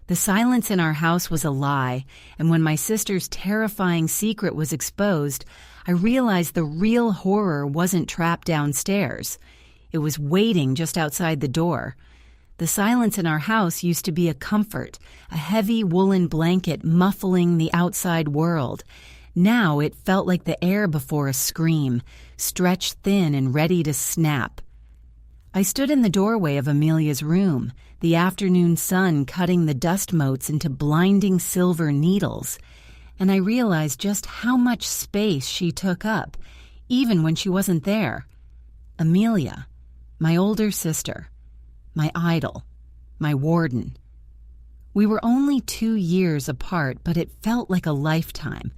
The silence in our house was a lie, and when my sister's terrifying secret was exposed, I realized the real horror wasn't trapped downstairs. It was waiting just outside the door. The silence in our house used to be a comfort, a heavy woolen blanket muffling the outside world. Now it felt like the air before a scream, stretched thin and ready to snap. I stood in the doorway of Amelia's room, the afternoon sun cutting the dust motes into blinding silver needles, and I realized just how much space she took up, even when she wasn't there. Amelia, my older sister, my idol, my warden. We were only 2 years apart, but it felt like a lifetime.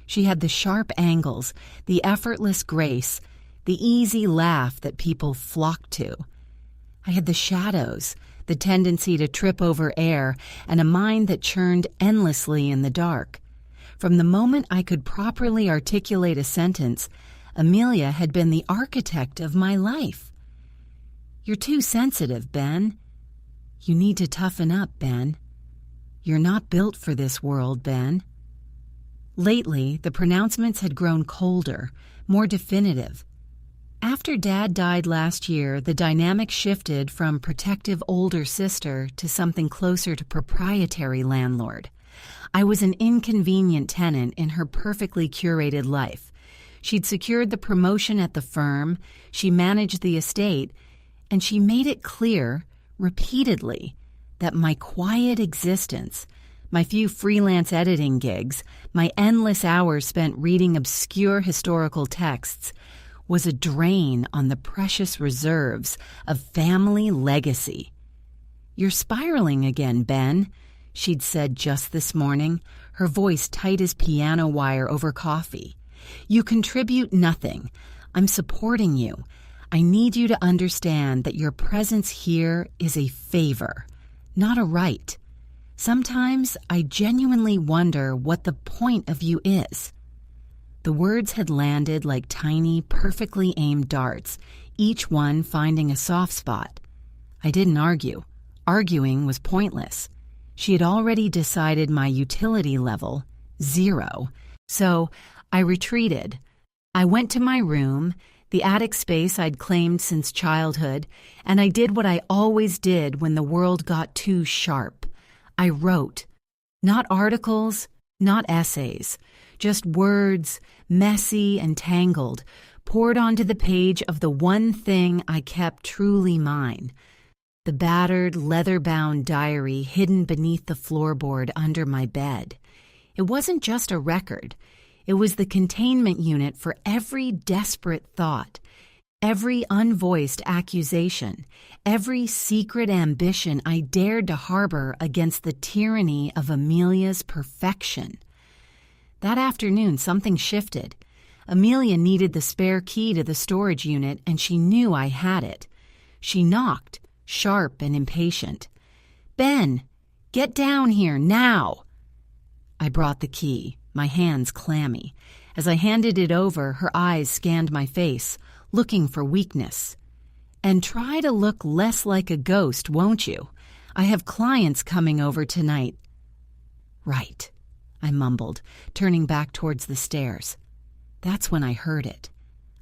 She had the sharp angles, the effortless grace, the easy laugh that people flocked to. I had the shadows, the tendency to trip over air, and a mind that churned endlessly in the dark. From the moment I could properly articulate a sentence, Amelia had been the architect of my life. "You're too sensitive, Ben. You need to toughen up, Ben. You're not built for this world, Ben." Lately, the pronouncements had grown colder, more definitive. After Dad died last year, the dynamic shifted from protective older sister to something closer to proprietary landlord. I was an inconvenient tenant in her perfectly curated life. She'd secured the promotion at the firm, she managed the estate, and she made it clear, repeatedly, that my quiet existence, my few freelance editing gigs, my endless hours spent reading obscure historical texts, was a drain on the precious reserves of family legacy. "You're spiraling again, Ben," she'd said just this morning, her voice tight as piano wire over coffee. "You contribute nothing. I'm supporting you. I need you to understand that your presence here is a favor, not a right. Sometimes I genuinely wonder what the point of you is." The words had landed like tiny, perfectly aimed darts, each one finding a soft spot. I didn't argue. Arguing was pointless. She had already decided my utility level, 0. So I retreated. I went to my room, the attic space I'd claimed since childhood, and I did what I always did when the world got too sharp. I wrote. Not articles, not essays. Just words, messy and tangled, poured onto the page of the one thing I kept truly mine, the battered, leather-bound diary hidden beneath the floorboard under my bed. It wasn't just a record. It was the containment unit for every desperate thought, every unvoiced accusation, every secret ambition I dared to harbor against the tyranny of Amelia's perfection. That afternoon, something shifted. Amelia needed the spare key to the storage unit, and she knew I had it. She knocked, sharp and impatient. "Ben, get down here, now!" I brought the key, my hands clammy. As I handed it over, her eyes scanned my face, looking for weakness. "And try to look less like a ghost, won't you? I have clients coming over tonight." "Right," I mumbled, turning back towards the stairs. That's when I heard it.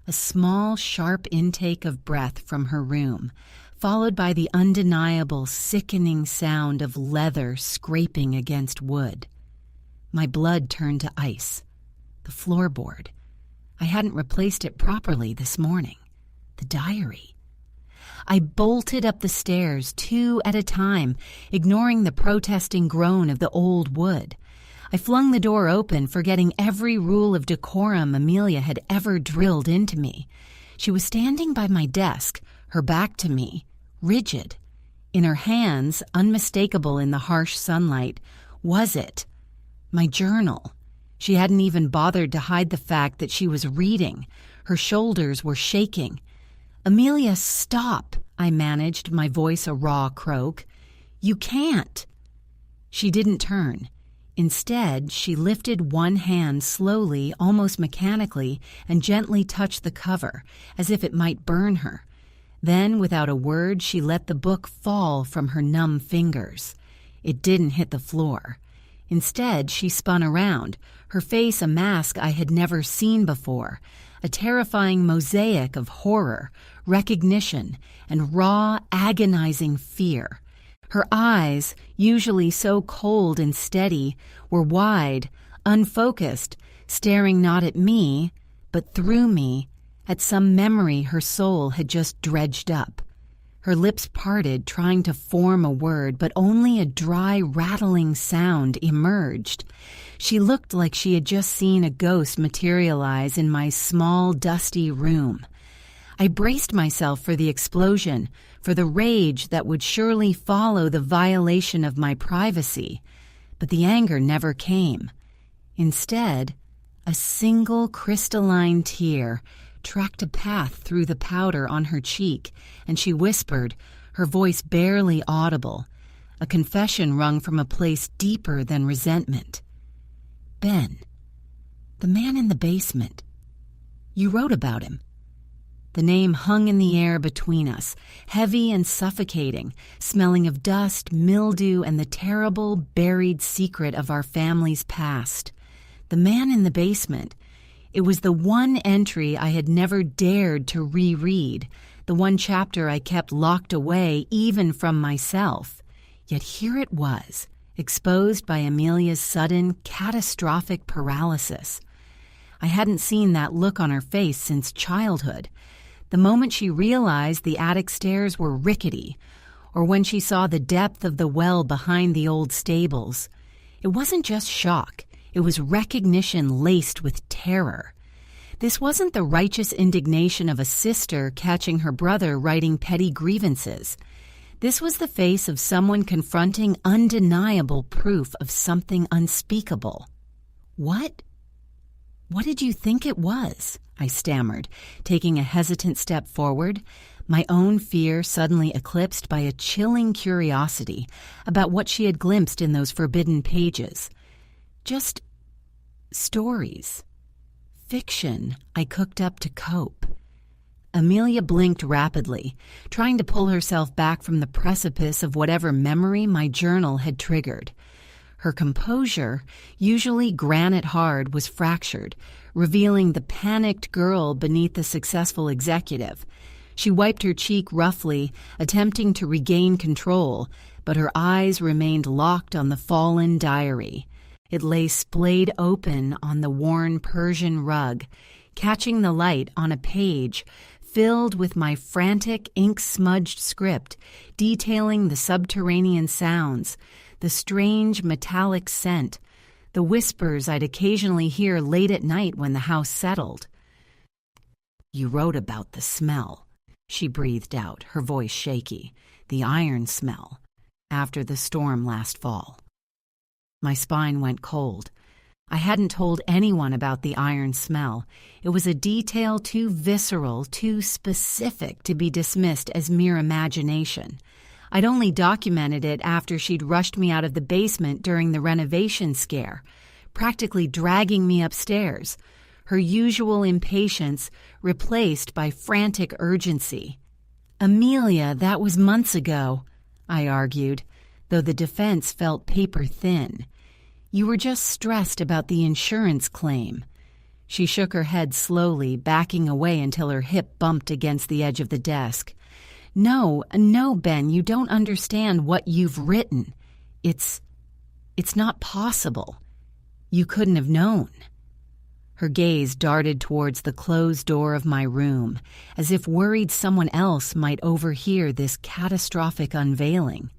A small, sharp intake of breath from her room, followed by the undeniable, sickening sound of leather scraping against wood. My blood turned to ice. The floorboard. I hadn't replaced it properly this morning. The diary. I bolted up the stairs, 2 at a time, ignoring the protesting groan of the old wood. I flung the door open, forgetting every rule of decorum Amelia had ever drilled into me. She was standing by my desk, her back to me, rigid. In her hands, unmistakable in the harsh sunlight, was it? My journal. She hadn't even bothered to hide the fact that she was reading. Her shoulders were shaking. "Amelia, stop," I managed, my voice a raw croak. "You can't." She didn't turn. Instead, she lifted one hand slowly, almost mechanically, and gently touched the cover, as if it might burn her. Then, without a word, she let the book fall from her numb fingers. It didn't hit the floor. Instead, she spun around, her face a mask I had never seen before, a terrifying mosaic of horror, recognition, and raw, agonizing fear. Her eyes, usually so cold and steady, were wide, unfocused, staring not at me, but through me, at some memory her soul had just dredged up. Her lips parted, trying to form a word, but only a dry, rattling sound emerged. She looked like she had just seen a ghost materialize in my small, dusty room. I braced myself for the explosion, for the rage that would surely follow the violation of my privacy, but the anger never came. Instead, a single crystalline tear tracked a path through the powder on her cheek, and she whispered, her voice barely audible, a confession wrung from a place deeper than resentment. "Ben, the man in the basement. You wrote about him." The name hung in the air between us, heavy and suffocating, smelling of dust, mildew, and the terrible, buried secret of our family's past. The man in the basement. It was the one entry I had never dared to reread, the one chapter I kept locked away even from myself. Yet here it was, exposed by Amelia's sudden, catastrophic paralysis. I hadn't seen that look on her face since childhood. The moment she realized the attic stairs were rickety, or when she saw the depth of the well behind the old stables. It wasn't just shock. It was recognition laced with terror. This wasn't the righteous indignation of a sister catching her brother writing petty grievances. This was the face of someone confronting undeniable proof of something unspeakable. "What did you think it was?" I stammered, taking a hesitant step forward, my own fear suddenly eclipsed by a chilling curiosity about what she had glimpsed in those forbidden pages. Just stories. Fiction I cooked up to cope. Amelia blinked rapidly, trying to pull herself back from the precipice of whatever memory my journal had triggered. Her composure, usually granite hard, was fractured, revealing the panicked girl beneath the successful executive. She wiped her cheek roughly, attempting to regain control, but her eyes remained locked on the fallen diary. It lay splayed open on the worn Persian rug, catching the light on a page filled with my frantic, ink-smudged script detailing the subterranean sounds, the strange metallic scent, the whispers I'd occasionally hear late at night when the house settled. "You wrote about the smell," she breathed out, her voice shaky. "The iron smell, after the storm last fall." My spine went cold. I hadn't told anyone about the iron smell. It was a detail too visceral, too specific to be dismissed as mere imagination. I'd only documented it after she'd rushed me out of the basement during the renovation scare, practically dragging me upstairs, her usual impatience replaced by frantic urgency. "Amelia, that was months ago," I argued, though the defense felt paper thin. "You were just stressed about the insurance claim." She shook her head slowly, backing away until her hip bumped against the edge of the desk. No, Ben, you don't understand what you've written. It's not possible. You couldn't have known." Her gaze darted towards the closed door of my room, as if worried someone else might overhear this catastrophic unveiling.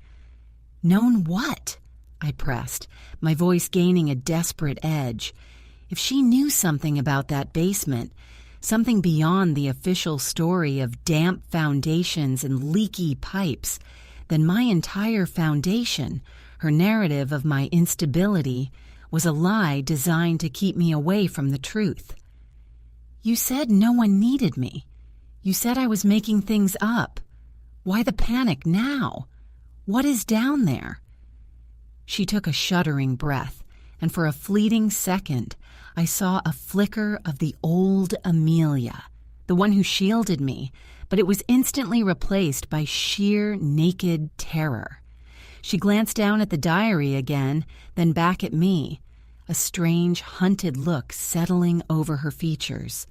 "Known what?" I pressed, my voice gaining a desperate edge. If she knew something about that basement, something beyond the official story of damp foundations and leaky pipes, then my entire foundation, her narrative of my instability, was a lie designed to keep me away from the truth. "You said no one needed me. You said I was making things up. Why the panic now? What is down there?" She took a shuddering breath, and for a fleeting second, I saw a flicker of the old Amelia, the one who shielded me, but it was instantly replaced by sheer, naked terror. She glanced down at the diary again, then back at me, a strange, hunted look settling over her features.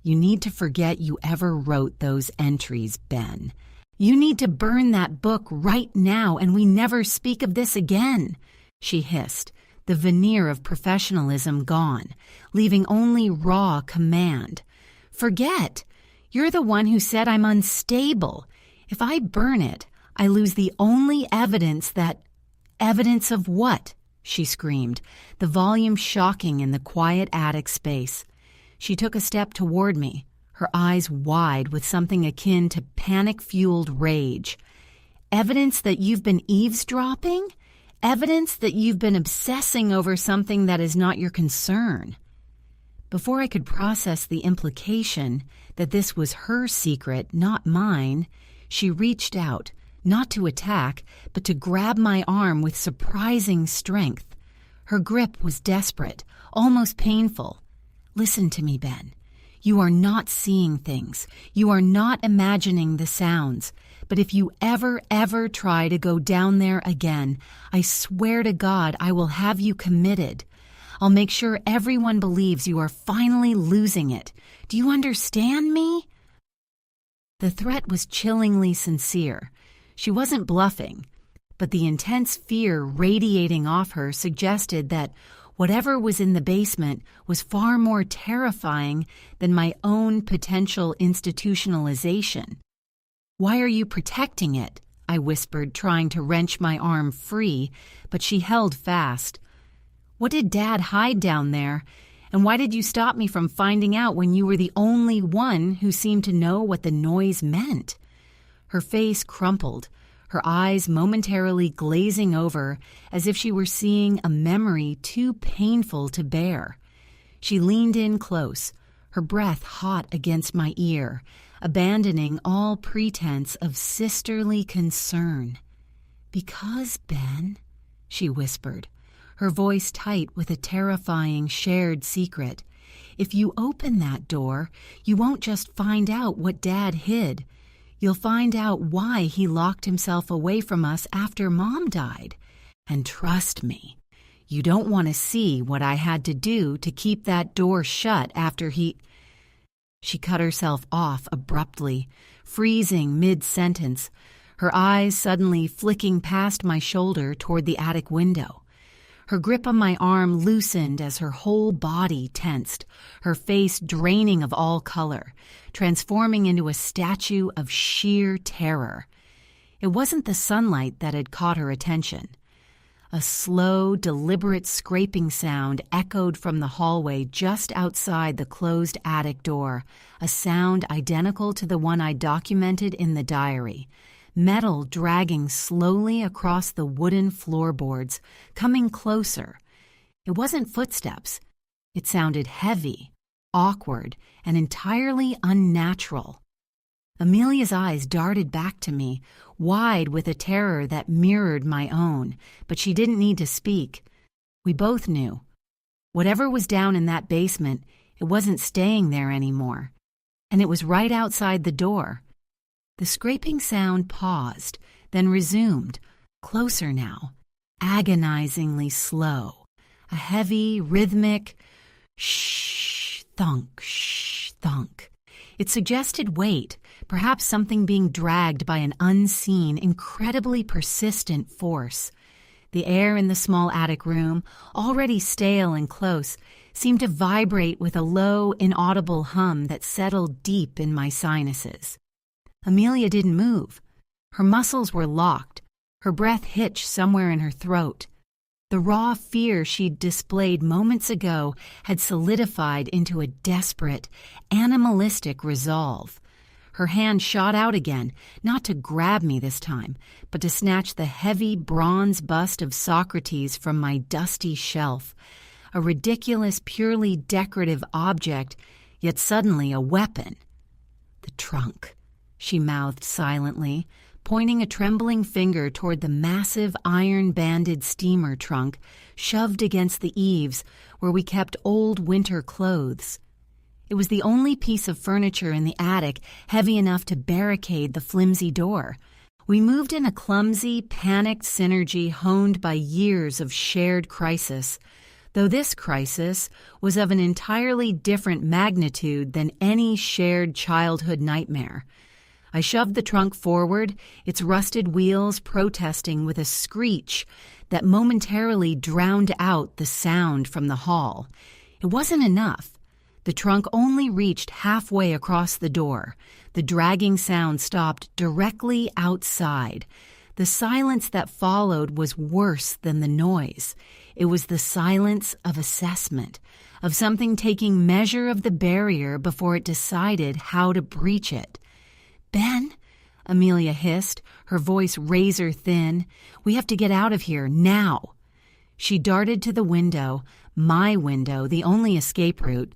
"You need to forget you ever wrote those entries, Ben. You need to burn that book right now, and we never speak of this again," she hissed, the veneer of professionalism gone, leaving only raw command. "Forget. You're the one who said I'm unstable. If I burn it, I lose the only evidence that—" "Evidence of what?" she screamed, the volume shocking in the quiet attic space. She took a step toward me, her eyes wide with something akin to panic-fueled rage. "Evidence that you've been eavesdropping? Evidence that you've been obsessing over something that is not your concern?" Before I could process the implication that this was her secret, not mine, she reached out, not to attack, but to grab my arm with surprising strength. Her grip was desperate, almost painful. "Listen to me, Ben. You are not seeing things. You are not imagining the sounds. But if you ever try to go down there again, I swear to God I will have you committed. I'll make sure everyone believes you are finally losing it. Do you understand me?" The threat was chillingly sincere. She wasn't bluffing, but the intense fear radiating off her suggested that whatever was in the basement was far more terrifying than my own potential institutionalization. "Why are you protecting it?" I whispered, trying to wrench my arm free, but she held fast. "What did Dad hide down there? And why did you stop me from finding out when you were the only one who seemed to know what the noise meant?" Her face crumpled, her eyes momentarily glazing over as if she were seeing a memory too painful to bear. She leaned in close, her breath hot against my ear, abandoning all pretense of sisterly concern. "Because, Ben," she whispered, her voice tight with a terrifying shared secret, "if you open that door, you won't just find out what Dad hid. You'll find out why he locked himself away from us after Mom died. And trust me, you don't want to see what I had to do to keep that door shut after he—" She cut herself off abruptly, freezing mid-sentence, her eyes suddenly flicking past my shoulder toward the attic window. Her grip on my arm loosened as her whole body tensed, her face draining of all color, transforming into a statue of sheer terror. It wasn't the sunlight that had caught her attention. A slow, deliberate scraping sound echoed from the hallway just outside the closed attic door, a sound identical to the one I documented in the diary. Metal dragging slowly across the wooden floorboards, coming closer. It wasn't footsteps. It sounded heavy, awkward, and entirely unnatural. Amelia's eyes darted back to me, wide with a terror that mirrored my own, but she didn't need to speak. We both knew. Whatever was down in that basement, it wasn't staying there anymore. And it was right outside the door. The scraping sound paused, then resumed, closer now, agonizingly slow. A heavy, rhythmic shh, thunk, shh, thunk. It suggested weight, perhaps something being dragged by an unseen, incredibly persistent force. The air in the small attic room, already stale and close, seemed to vibrate with a low, inaudible hum that settled deep in my sinuses. Amelia didn't move. Her muscles were locked, her breath hitched somewhere in her throat. The raw fear she'd displayed moments ago had solidified into a desperate, animalistic resolve. Her hand shot out again, not to grab me this time, but to snatch the heavy bronze bust of Socrates from my dusty shelf, a ridiculous, purely decorative object, yet suddenly a weapon. "The trunk," she mouthed silently, pointing a trembling finger toward the massive iron-banded steamer trunk shoved against the eaves where we kept old winter clothes. It was the only piece of furniture in the attic heavy enough to barricade the flimsy door. We moved in a clumsy, panicked synergy honed by years of shared crisis, though this crisis was of an entirely different magnitude than any shared childhood nightmare. I shoved the trunk forward, its rusted wheels protesting with a screech that momentarily drowned out the sound from the hall. It wasn't enough. The trunk only reached halfway across the door. The dragging sound stopped directly outside. The silence that followed was worse than the noise. It was the silence of assessment, of something taking measure of the barrier before it decided how to breach it. "Ben," Amelia hissed, her voice razor thin, "we have to get out of here, now." She darted to the window, my window, the only escape route,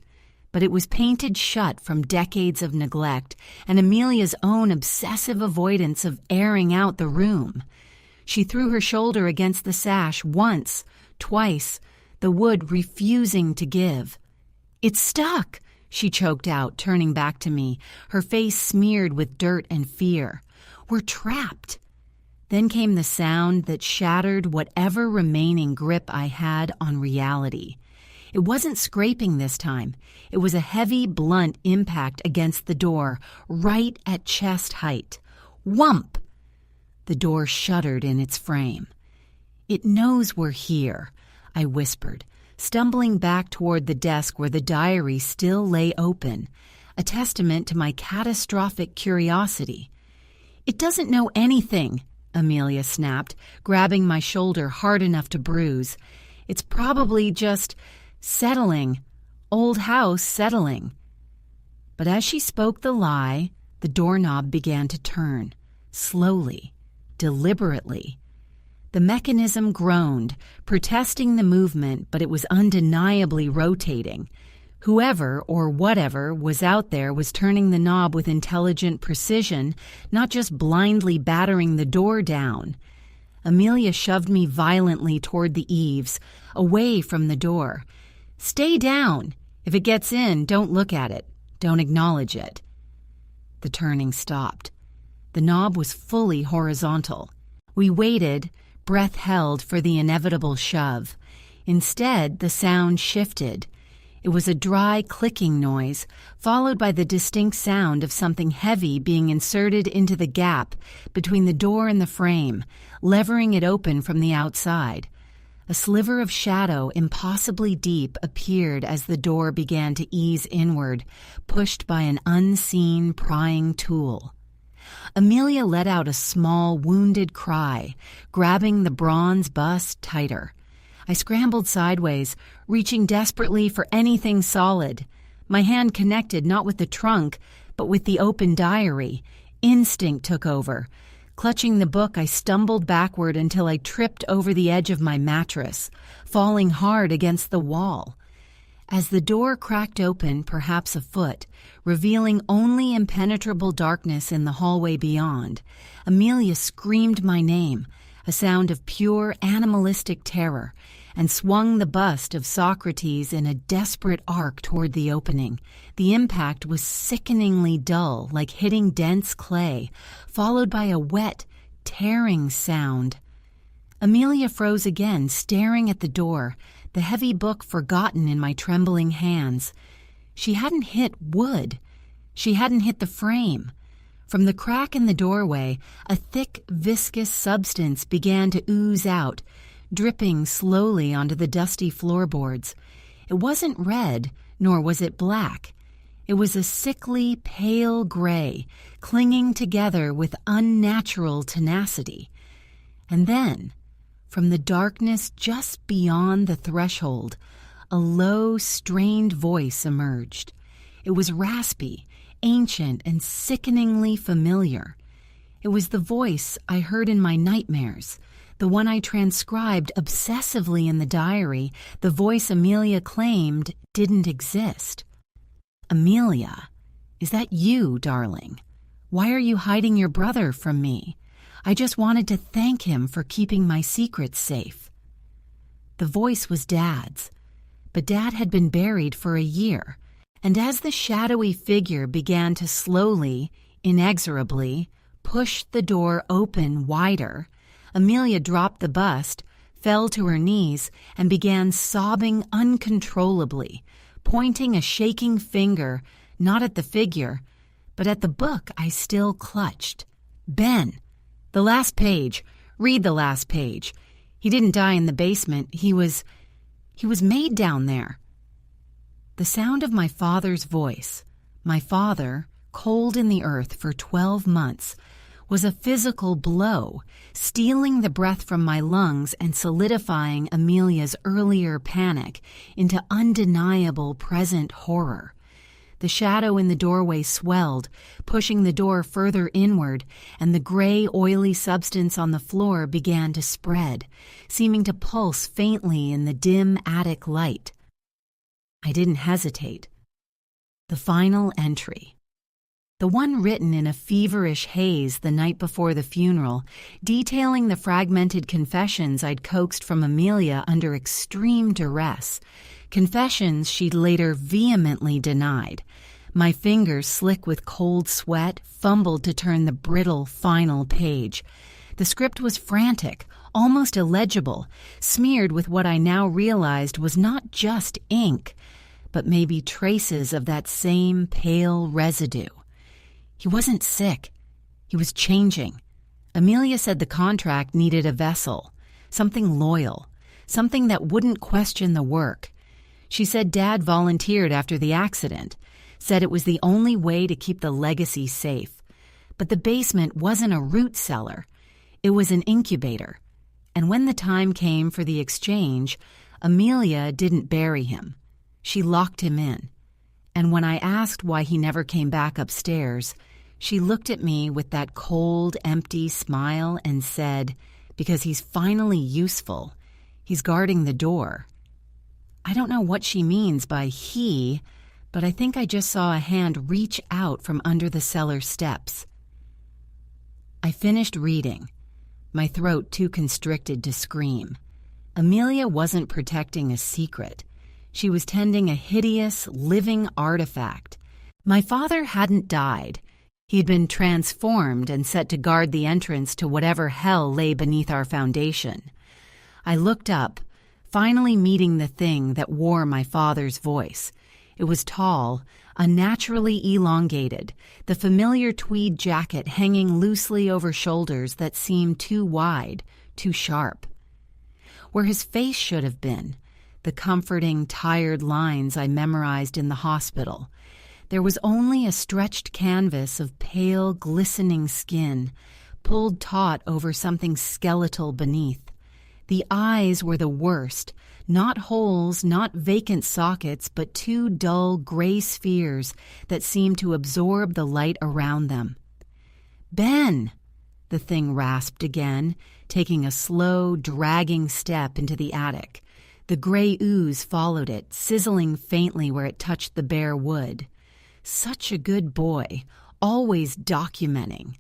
but it was painted shut from decades of neglect and Amelia's own obsessive avoidance of airing out the room. She threw her shoulder against the sash once, twice, the wood refusing to give. "It's stuck," she choked out, turning back to me, her face smeared with dirt and fear. "We're trapped." Then came the sound that shattered whatever remaining grip I had on reality. It wasn't scraping this time. It was a heavy, blunt impact against the door, right at chest height. Whump! The door shuddered in its frame. "It knows we're here," I whispered, stumbling back toward the desk where the diary still lay open, a testament to my catastrophic curiosity. "It doesn't know anything," Amelia snapped, grabbing my shoulder hard enough to bruise. "It's probably just settling. Old house settling." But as she spoke the lie, the doorknob began to turn, slowly, deliberately. The mechanism groaned, protesting the movement, but it was undeniably rotating. Whoever or whatever was out there was turning the knob with intelligent precision, not just blindly battering the door down. Amelia shoved me violently toward the eaves, away from the door. "Stay down. If it gets in, don't look at it. Don't acknowledge it." The turning stopped. The knob was fully horizontal. We waited, breath held for the inevitable shove. Instead, the sound shifted. It was a dry clicking noise, followed by the distinct sound of something heavy being inserted into the gap between the door and the frame, levering it open from the outside. A sliver of shadow, impossibly deep, appeared as the door began to ease inward, pushed by an unseen, prying tool. Amelia let out a small, wounded cry, grabbing the bronze bust tighter. I scrambled sideways, reaching desperately for anything solid. My hand connected not with the trunk, but with the open diary. Instinct took over. Clutching the book, I stumbled backward until I tripped over the edge of my mattress, falling hard against the wall. As the door cracked open perhaps a foot, revealing only impenetrable darkness in the hallway beyond, Amelia screamed my name, a sound of pure animalistic terror, and swung the bust of Socrates in a desperate arc toward the opening. The impact was sickeningly dull, like hitting dense clay, followed by a wet, tearing sound. Amelia froze again, staring at the door, the heavy book forgotten in my trembling hands. She hadn't hit wood. She hadn't hit the frame. From the crack in the doorway, a thick, viscous substance began to ooze out, dripping slowly onto the dusty floorboards. It wasn't red, nor was it black. It was a sickly, pale gray, clinging together with unnatural tenacity. And then, from the darkness just beyond the threshold, a low, strained voice emerged. It was raspy, ancient, and sickeningly familiar. It was the voice I heard in my nightmares, the one I transcribed obsessively in the diary, the voice Amelia claimed didn't exist. "Amelia, is that you, darling? Why are you hiding your brother from me? I just wanted to thank him for keeping my secrets safe." The voice was Dad's, but Dad had been buried for a year, and as the shadowy figure began to slowly, inexorably, pushed the door open wider. Amelia dropped the bust, fell to her knees, and began sobbing uncontrollably, pointing a shaking finger not at the figure, but at the book I still clutched. Ben! The last page. Read the last page. He didn't die in the basement. He was made down there. The sound of my father's voice, my father, cold in the earth for 12 months, was a physical blow, stealing the breath from my lungs and solidifying Amelia's earlier panic into undeniable present horror. The shadow in the doorway swelled, pushing the door further inward, and the gray, oily substance on the floor began to spread, seeming to pulse faintly in the dim attic light. I didn't hesitate. The final entry. The one written in a feverish haze the night before the funeral, detailing the fragmented confessions I'd coaxed from Amelia under extreme duress, confessions she'd later vehemently denied. My fingers, slick with cold sweat, fumbled to turn the brittle final page. The script was frantic, almost illegible, smeared with what I now realized was not just ink, but maybe traces of that same pale residue. He wasn't sick. He was changing. Amelia said the contract needed a vessel, something loyal, something that wouldn't question the work. She said Dad volunteered after the accident, said it was the only way to keep the legacy safe. But the basement wasn't a root cellar. It was an incubator. And when the time came for the exchange, Amelia didn't bury him. She locked him in. And when I asked why he never came back upstairs, she looked at me with that cold, empty smile and said, because he's finally useful. He's guarding the door. I don't know what she means by he, but I think I just saw a hand reach out from under the cellar steps. I finished reading, my throat too constricted to scream. Amelia wasn't protecting a secret. She was tending a hideous, living artifact. My father hadn't died. He had been transformed and set to guard the entrance to whatever hell lay beneath our foundation. I looked up, finally meeting the thing that wore my father's voice. It was tall, unnaturally elongated, the familiar tweed jacket hanging loosely over shoulders that seemed too wide, too sharp. Where his face should have been, the comforting, tired lines I memorized in the hospital, there was only a stretched canvas of pale, glistening skin, pulled taut over something skeletal beneath. The eyes were the worst, not holes, not vacant sockets, but two dull gray spheres that seemed to absorb the light around them. "Ben!" the thing rasped again, taking a slow, dragging step into the attic. The gray ooze followed it, sizzling faintly where it touched the bare wood. Such a good boy, always documenting.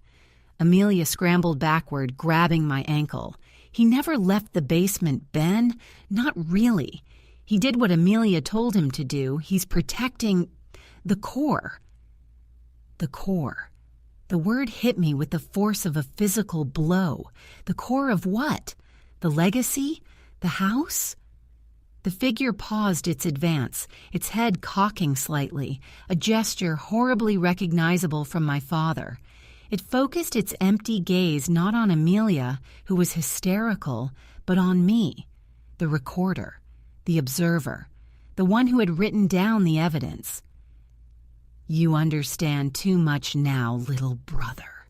Amelia scrambled backward, grabbing my ankle. "He never left the basement, Ben. Not really. He did what Amelia told him to do. He's protecting the core." The core. The word hit me with the force of a physical blow. The core of what? The legacy? The house? The figure paused its advance, its head cocking slightly, a gesture horribly recognizable from my father. It focused its empty gaze not on Amelia, who was hysterical, but on me, the recorder, the observer, the one who had written down the evidence. "You understand too much now, little brother,"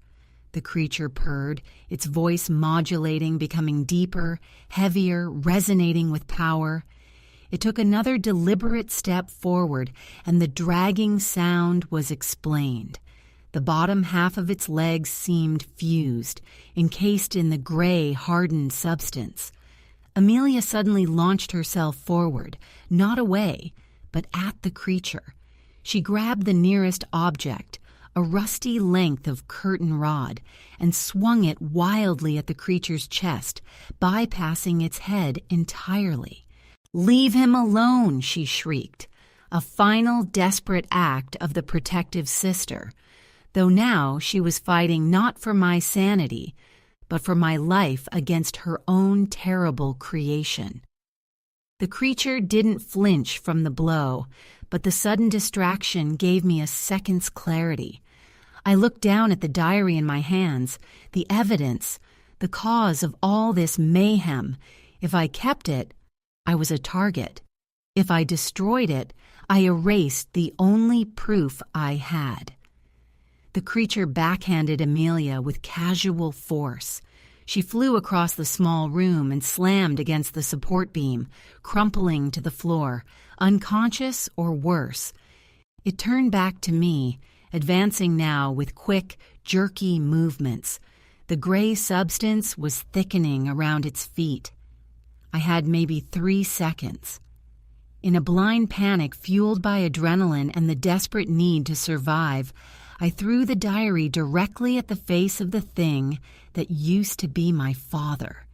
the creature purred, its voice modulating, becoming deeper, heavier, resonating with power. It took another deliberate step forward, and the dragging sound was explained. The bottom half of its legs seemed fused, encased in the gray, hardened substance. Amelia suddenly launched herself forward, not away, but at the creature. She grabbed the nearest object, a rusty length of curtain rod, and swung it wildly at the creature's chest, bypassing its head entirely. "Leave him alone," she shrieked, a final desperate act of the protective sister. though now she was fighting not for my sanity, but for my life against her own terrible creation. The creature didn't flinch from the blow, but the sudden distraction gave me a second's clarity. I looked down at the diary in my hands, the evidence, the cause of all this mayhem. If I kept it, I was a target. If I destroyed it, I erased the only proof I had. The creature backhanded Amelia with casual force. She flew across the small room and slammed against the support beam, crumpling to the floor, unconscious or worse. It turned back to me, advancing now with quick, jerky movements. The gray substance was thickening around its feet. I had maybe 3 seconds. In a blind panic fueled by adrenaline and the desperate need to survive, I threw the diary directly at the face of the thing that used to be my father.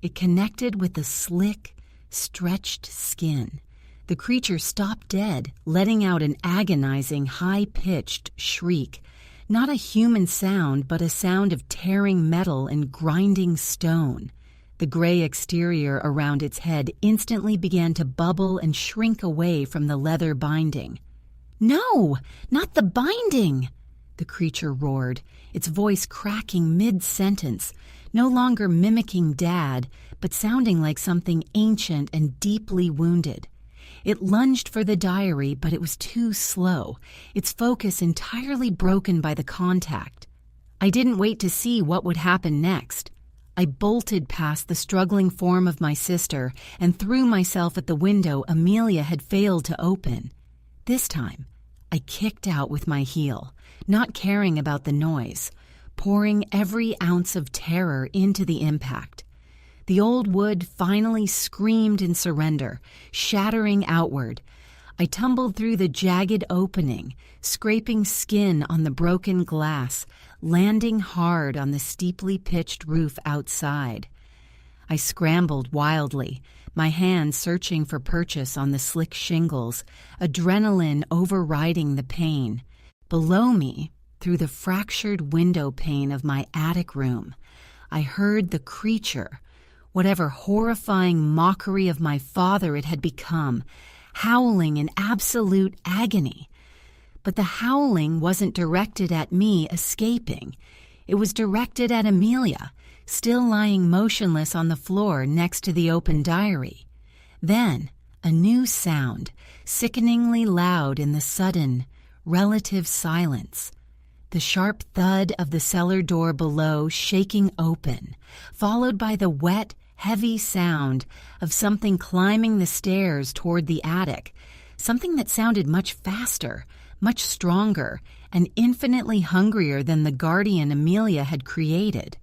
It connected with the slick, stretched skin. The creature stopped dead, letting out an agonizing, high-pitched shriek. Not a human sound, but a sound of tearing metal and grinding stone. The gray exterior around its head instantly began to bubble and shrink away from the leather binding. "No, not the binding!" the creature roared, its voice cracking mid-sentence, no longer mimicking Dad, but sounding like something ancient and deeply wounded. It lunged for the diary, but it was too slow, its focus entirely broken by the contact. I didn't wait to see what would happen next. I bolted past the struggling form of my sister and threw myself at the window Amelia had failed to open. This time, I kicked out with my heel, not caring about the noise, pouring every ounce of terror into the impact. The old wood finally screamed in surrender, shattering outward. I tumbled through the jagged opening, scraping skin on the broken glass, landing hard on the steeply pitched roof outside. I scrambled wildly, my hands searching for purchase on the slick shingles, adrenaline overriding the pain. Below me, through the fractured window pane of my attic room, I heard the creature, whatever horrifying mockery of my father it had become, howling in absolute agony. But the howling wasn't directed at me escaping. It was directed at Amelia, still lying motionless on the floor next to the open diary. Then, a new sound, sickeningly loud in the sudden, relative silence. The sharp thud of the cellar door below shaking open, followed by the wet, heavy sound of something climbing the stairs toward the attic, something that sounded much faster, much stronger, and infinitely hungrier than the guardian Amelia had created.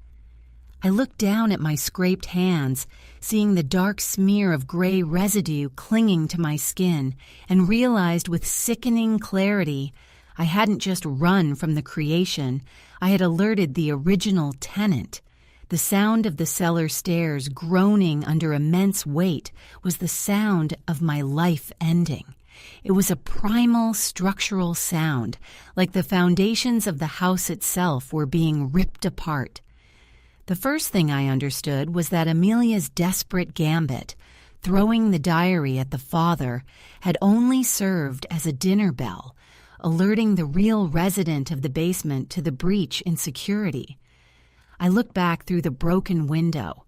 I looked down at my scraped hands, seeing the dark smear of gray residue clinging to my skin, and realized with sickening clarity I hadn't just run from the creation, I had alerted the original tenant. The sound of the cellar stairs groaning under immense weight was the sound of my life ending. It was a primal structural sound, like the foundations of the house itself were being ripped apart. The first thing I understood was that Amelia's desperate gambit, throwing the diary at the father, had only served as a dinner bell, alerting the real resident of the basement to the breach in security. I looked back through the broken window.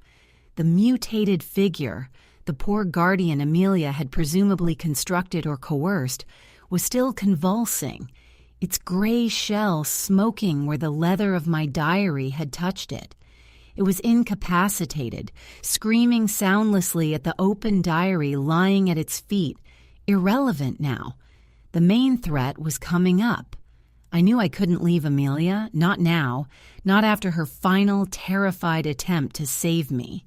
The mutated figure, the poor guardian Amelia had presumably constructed or coerced, was still convulsing, its gray shell smoking where the leather of my diary had touched it. It was incapacitated, screaming soundlessly at the open diary lying at its feet, irrelevant now. The main threat was coming up. I knew I couldn't leave Amelia, not now, not after her final, terrified attempt to save me.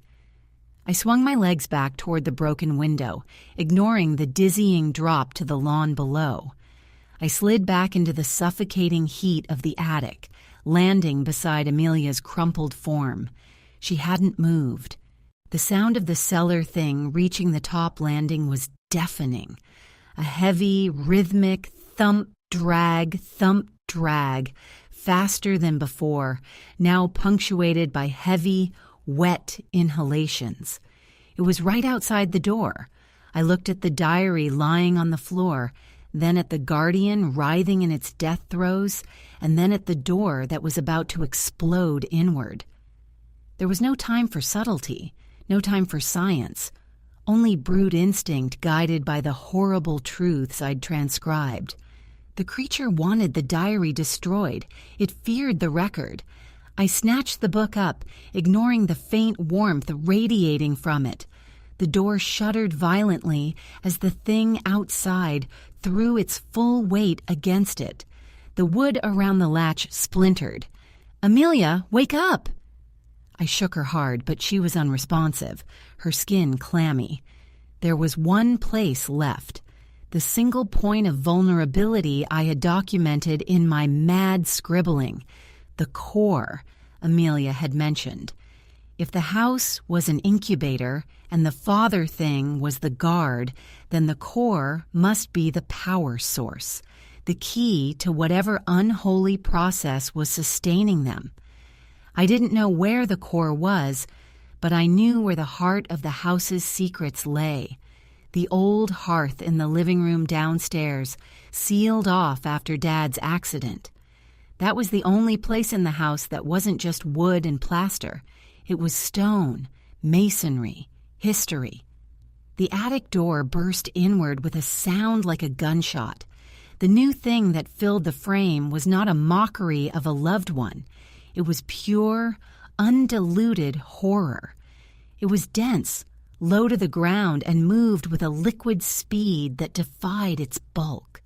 I swung my legs back toward the broken window, ignoring the dizzying drop to the lawn below. I slid back into the suffocating heat of the attic, landing beside Amelia's crumpled form. She hadn't moved. The sound of the cellar thing reaching the top landing was deafening. A heavy, rhythmic thump, drag, faster than before, now punctuated by heavy, wet inhalations. It was right outside the door. I looked at the diary lying on the floor, then at the guardian writhing in its death throes, and then at the door that was about to explode inward. There was no time for subtlety, no time for science, only brute instinct guided by the horrible truths I'd transcribed. The creature wanted the diary destroyed. It feared the record. I snatched the book up, ignoring the faint warmth radiating from it. The door shuddered violently as the thing outside threw its full weight against it. The wood around the latch splintered. "Amelia, wake up!" I shook her hard, but she was unresponsive, her skin clammy. There was one place left, the single point of vulnerability I had documented in my mad scribbling, the core Amelia had mentioned. If the house was an incubator and the father thing was the guard, then the core must be the power source, the key to whatever unholy process was sustaining them. I didn't know where the core was, but I knew where the heart of the house's secrets lay. The old hearth in the living room downstairs, sealed off after Dad's accident. That was the only place in the house that wasn't just wood and plaster. It was stone, masonry, history. The attic door burst inward with a sound like a gunshot. The new thing that filled the frame was not a mockery of a loved one. It was pure, undiluted horror. It was dense, low to the ground, and moved with a liquid speed that defied its bulk.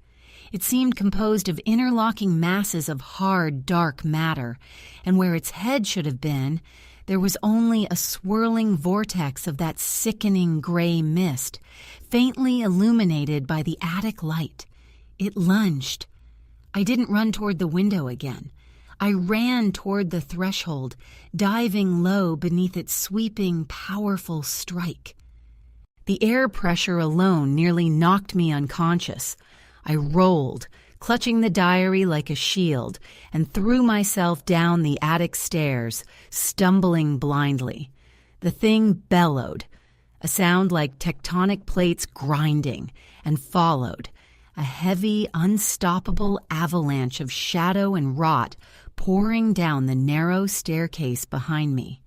It seemed composed of interlocking masses of hard, dark matter, and where its head should have been, there was only a swirling vortex of that sickening gray mist, faintly illuminated by the attic light. It lunged. I didn't run toward the window again. I ran toward the threshold, diving low beneath its sweeping, powerful strike. The air pressure alone nearly knocked me unconscious. I rolled, clutching the diary like a shield, and threw myself down the attic stairs, stumbling blindly. The thing bellowed, a sound like tectonic plates grinding, and followed, a heavy, unstoppable avalanche of shadow and rot pouring down the narrow staircase behind me.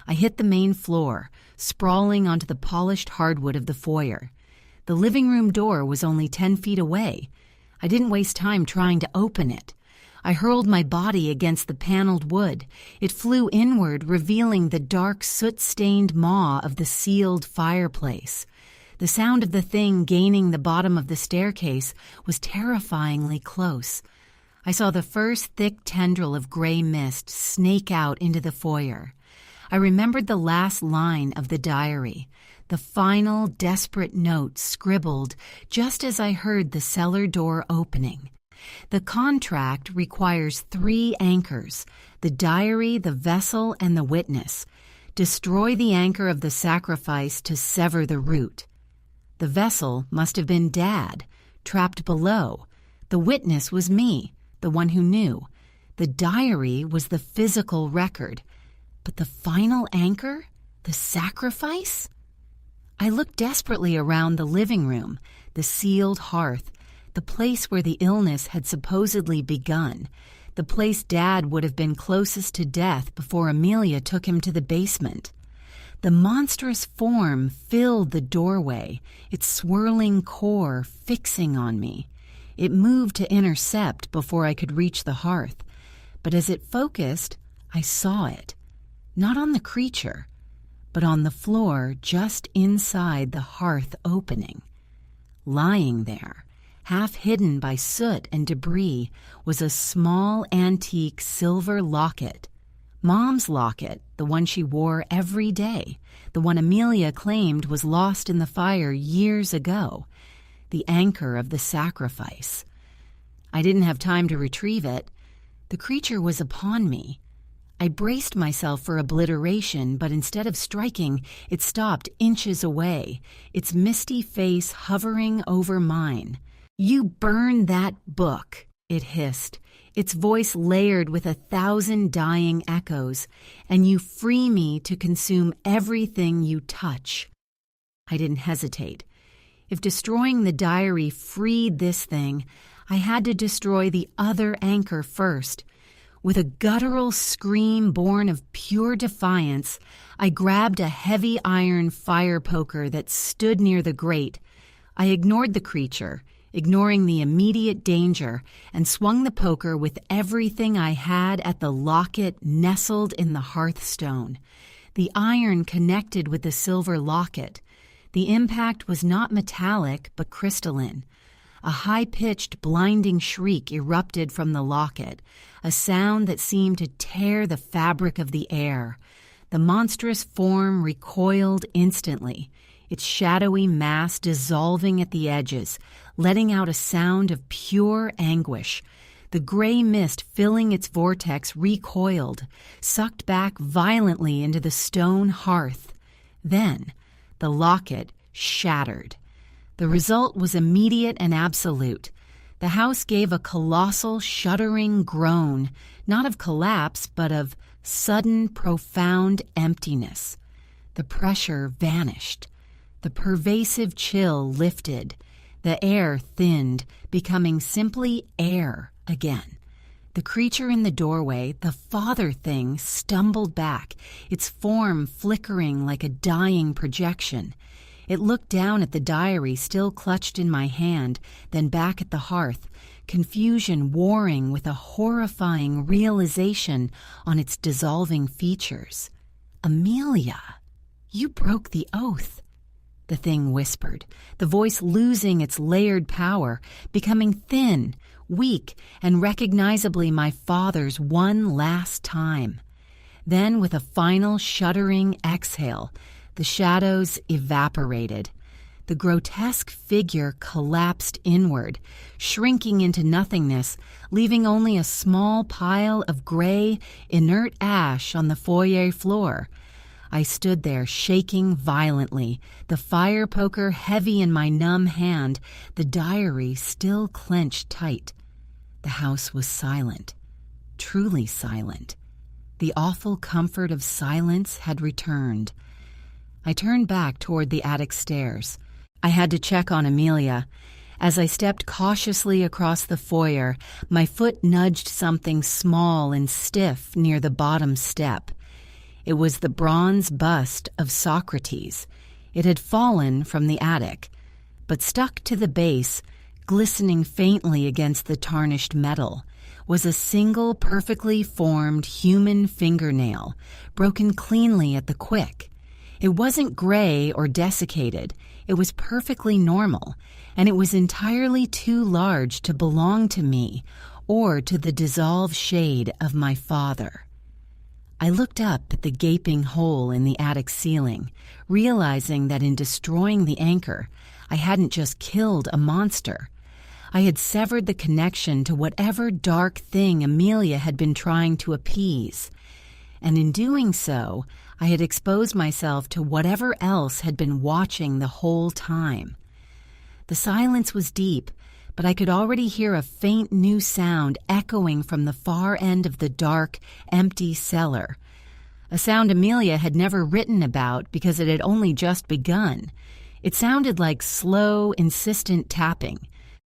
I hit the main floor, sprawling onto the polished hardwood of the foyer. The living room door was only 10 feet away. I didn't waste time trying to open it. I hurled my body against the paneled wood. It flew inward, revealing the dark, soot-stained maw of the sealed fireplace. The sound of the thing gaining the bottom of the staircase was terrifyingly close. I saw the first thick tendril of gray mist snake out into the foyer. I remembered the last line of the diary, the final desperate note scribbled just as I heard the cellar door opening. The contract requires 3 anchors, the diary, the vessel, and the witness. Destroy the anchor of the sacrifice to sever the root. The vessel must have been Dad, trapped below. The witness was me, the one who knew. The diary was the physical record. But the final anchor? The sacrifice? I looked desperately around the living room, the sealed hearth, the place where the illness had supposedly begun, the place Dad would have been closest to death before Amelia took him to the basement. The monstrous form filled the doorway, its swirling core fixing on me. It moved to intercept before I could reach the hearth, but as it focused, I saw it. Not on the creature, but on the floor just inside the hearth opening. Lying there, half hidden by soot and debris, was a small antique silver locket. Mom's locket, the one she wore every day, the one Amelia claimed was lost in the fire years ago, the anchor of the sacrifice. I didn't have time to retrieve it. The creature was upon me. I braced myself for obliteration, but instead of striking, it stopped inches away, its misty face hovering over mine. "You burn that book," it hissed, its voice layered with 1,000 dying echoes, and you free me to consume everything you touch. I didn't hesitate. If destroying the diary freed this thing, I had to destroy the other anchor first. With a guttural scream born of pure defiance, I grabbed a heavy iron fire poker that stood near the grate. I ignored the creature, ignoring the immediate danger, and swung the poker with everything I had at the locket nestled in the hearthstone. The iron connected with the silver locket. The impact was not metallic, but crystalline. A high-pitched, blinding shriek erupted from the locket, a sound that seemed to tear the fabric of the air. The monstrous form recoiled instantly, its shadowy mass dissolving at the edges, letting out a sound of pure anguish. The gray mist filling its vortex recoiled, sucked back violently into the stone hearth. Then, the locket shattered. The result was immediate and absolute. The house gave a colossal, shuddering groan, not of collapse, but of sudden, profound emptiness. The pressure vanished. The pervasive chill lifted. The air thinned, becoming simply air again. The creature in the doorway, the father thing, stumbled back, its form flickering like a dying projection. It looked down at the diary still clutched in my hand, then back at the hearth, confusion warring with a horrifying realization on its dissolving features. "Amelia, you broke the oath," the thing whispered, the voice losing its layered power, becoming thin, weak, and recognizably my father's one last time. Then, with a final shuddering exhale, the shadows evaporated. The grotesque figure collapsed inward, shrinking into nothingness, leaving only a small pile of gray, inert ash on the foyer floor. I stood there, shaking violently, the fire poker heavy in my numb hand, the diary still clenched tight. The house was silent, truly silent. The awful comfort of silence had returned. I turned back toward the attic stairs. I had to check on Amelia. As I stepped cautiously across the foyer, my foot nudged something small and stiff near the bottom step. It was the bronze bust of Socrates. It had fallen from the attic, but stuck to the base, glistening faintly against the tarnished metal, was a single perfectly formed human fingernail, broken cleanly at the quick. It wasn't gray or desiccated. It was perfectly normal, and it was entirely too large to belong to me or to the dissolved shade of my father. I looked up at the gaping hole in the attic ceiling, realizing that in destroying the anchor, I hadn't just killed a monster. I had severed the connection to whatever dark thing Amelia had been trying to appease. And in doing so, I had exposed myself to whatever else had been watching the whole time. The silence was deep, but I could already hear a faint new sound echoing from the far end of the dark, empty cellar. A sound Amelia had never written about because it had only just begun. It sounded like slow, insistent tapping,